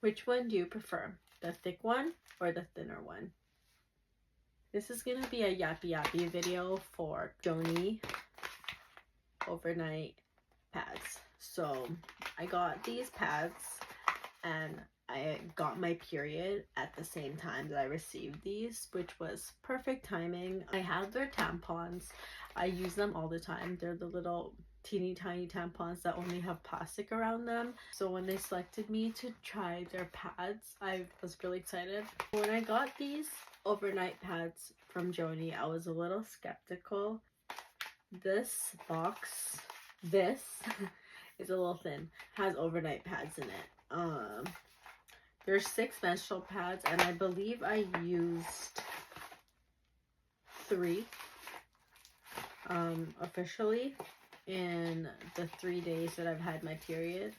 Which one do you prefer? The thick one or the thinner one? This is gonna be a yappy video for Joni overnight pads. So I got these pads and I got my period at the same time that I received these, which was perfect timing. I have their tampons. I use them all the time. They're the little teeny tiny tampons that only have plastic around them. So when they selected me to try their pads, I was really excited. When I got these overnight pads from Joni, I was a little skeptical. This box, this is a little thin, has overnight pads in it. There's 6 menstrual pads, and I believe I used 3 officially in the 3 days that I've had my period.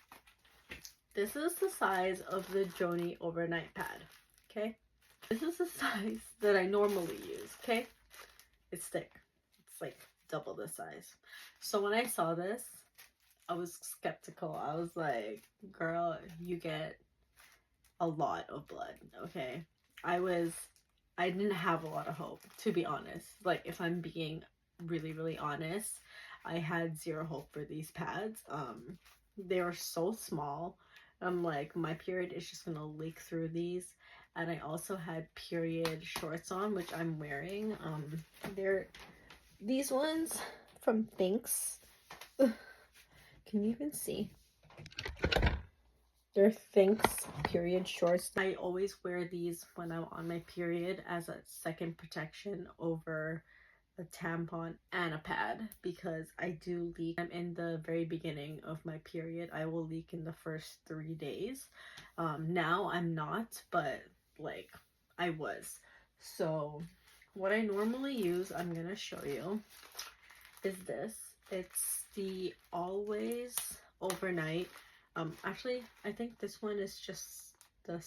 This is the size of the Joni overnight pad, okay? This is the size that I normally use, okay? It's thick. It's like double the size. So when I saw this, I was skeptical. I was like, girl, you get a lot of blood, okay? I didn't have a lot of hope, to be honest. Like, if I'm being really honest, I had 0 hope for these pads. They were so small. I'm like, my period is just gonna leak through these. And I also had period shorts on, which I'm wearing. They're these ones from Thinx. Can you even see? They're Thinx period shorts. I always wear these when I'm on my period as a second protection over a tampon and a pad, because I do leak. I'm in the very beginning of my period. I will leak in the first 3 days. Now I'm not, but like I was. So what I normally use, I'm gonna show you, is this. It's the Always Overnight. Actually, I think this one is just the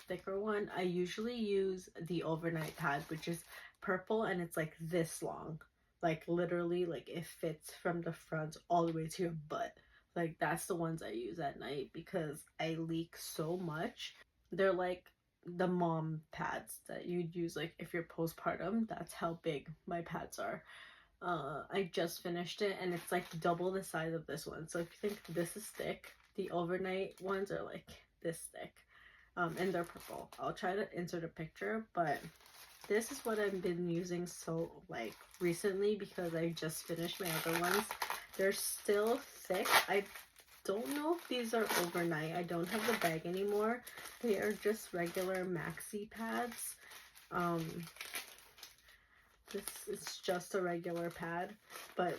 thicker one. I usually use the overnight pad, which is purple, and it's like this long. Like literally, like it fits from the front all the way to your butt. Like that's the ones I use at night because I leak so much. They're like the mom pads that you'd use like if you're postpartum. That's how big my pads are. I just finished it and it's like double the size of this one. So if you think this is thick, the overnight ones are like this thick. And they're purple. I'll try to insert a picture, but this is what I've been using so like recently because I just finished my other ones. They're still thick. I don't know if these are overnight. I don't have the bag anymore. They are just regular maxi pads. This is just a regular pad, but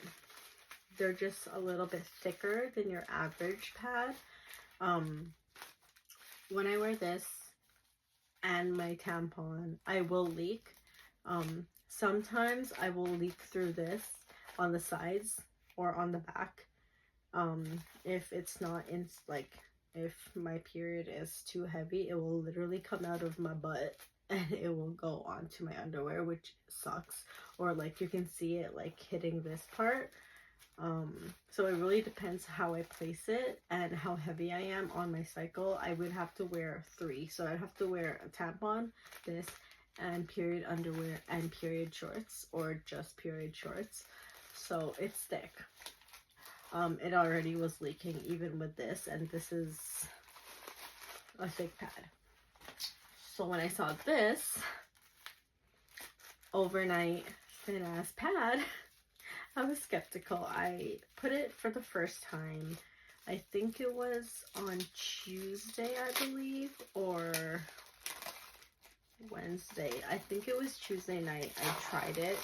they're just a little bit thicker than your average pad. When I wear this and my tampon, I will leak. Sometimes I will leak through this on the sides or on the back. If it's not in, like, if my period is too heavy, it will literally come out of my butt and it will go onto my underwear, which sucks. Or like you can see it like hitting this part. So it really depends how I place it and how heavy I am on my cycle. I would have to wear 3. So I'd have to wear a tampon, this, and period underwear and period shorts, or just period shorts. So it's thick. It already was leaking even with this, and this is a thick pad. So when I saw this overnight thin ass pad, I was skeptical. I put it for the first time. I think it was on Tuesday, I believe, or Wednesday. I think it was Tuesday night. I tried it.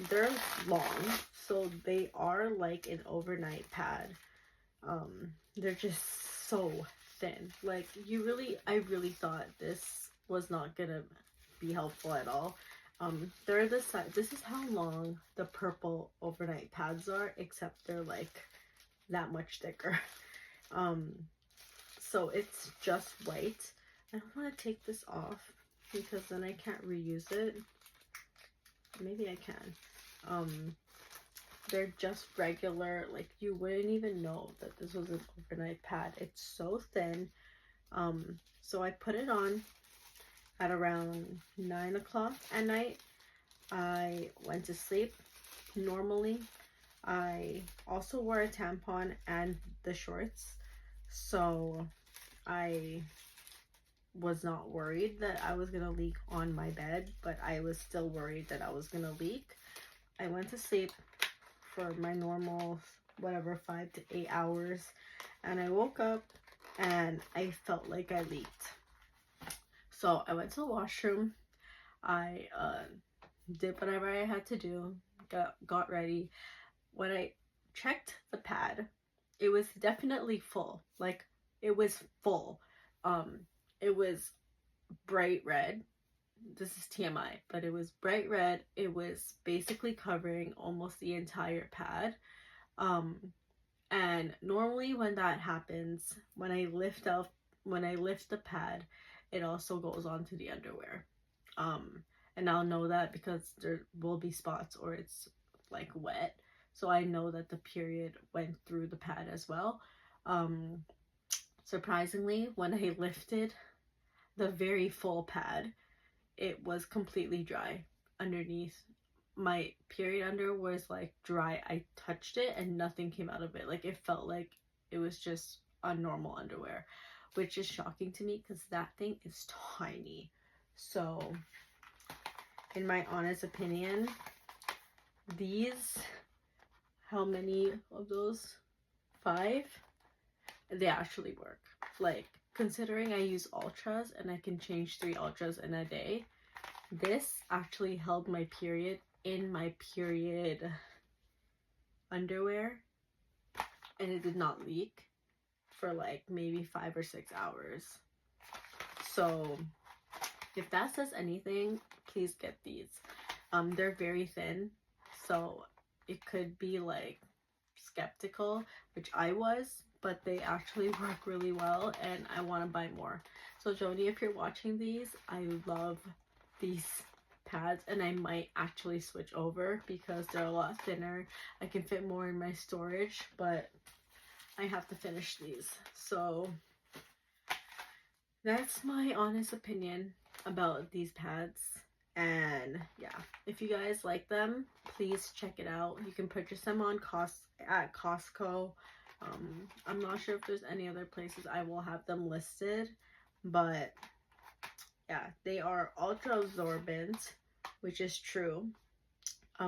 They're long, so they are like an overnight pad. They're just so thin. Like I really thought this was not gonna be helpful at all. They're the size. This is how long the purple overnight pads are, except they're like that much thicker. So it's just white. I don't want to take this off because then I can't reuse it. Maybe I can. They're just regular, like you wouldn't even know that this was an overnight pad. It's so thin. So I put it on at around 9 o'clock at night. I went to sleep normally. I also wore a tampon and the shorts, so I was not worried that I was gonna leak on my bed, but I was still worried that I was gonna leak. I went to sleep for my normal, whatever, 5 to 8 hours, and I woke up and I felt like I leaked. So I went to the washroom. I did whatever I had to do, got ready. When I checked the pad, it was definitely full. Like, it was full. It was bright red. This is TMI, but it was bright red. It was basically covering almost the entire pad. And normally when that happens, when I lift the pad, it also goes onto the underwear. And I'll know that because there will be spots or it's like wet. So I know that the period went through the pad as well. Surprisingly, when I lifted the very full pad, it was completely dry underneath. My period under was like dry. I touched it and nothing came out of it. Like, it felt like it was just a normal underwear, which is shocking to me because that thing is tiny. So in my honest opinion, these, how many of those? 5? They actually work. Like, considering I use ultras and I can change 3 ultras in a day, this actually held my period in my period underwear, and it did not leak for like maybe 5 or 6 hours. So if that says anything, please get these. They're very thin, so it could be like skeptical, which I was, but they actually work really well and I want to buy more. So Joni, if you're watching these, I love these pads and I might actually switch over because they're a lot thinner. I can fit more in my storage, but I have to finish these. So that's my honest opinion about these pads. And yeah, if you guys like them, please check it out. You can purchase them on at Costco. I'm not sure if there's any other places. I will have them listed, but yeah, they are ultra absorbent, which is true.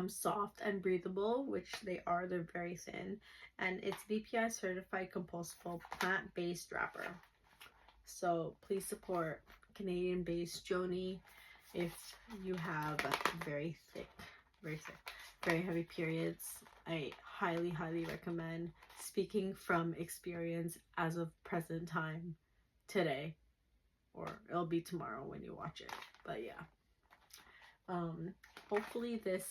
Soft and breathable, which they are. They're very thin, and it's BPI certified compostable plant-based wrapper. So please support Canadian-based Joni. If you have very heavy periods, I highly recommend. Speaking from experience as of present time, today, or it'll be tomorrow when you watch it, but yeah. Hopefully this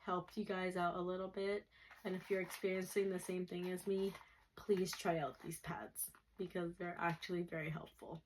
helped you guys out a little bit, and if you're experiencing the same thing as me, please try out these pads because they're actually very helpful.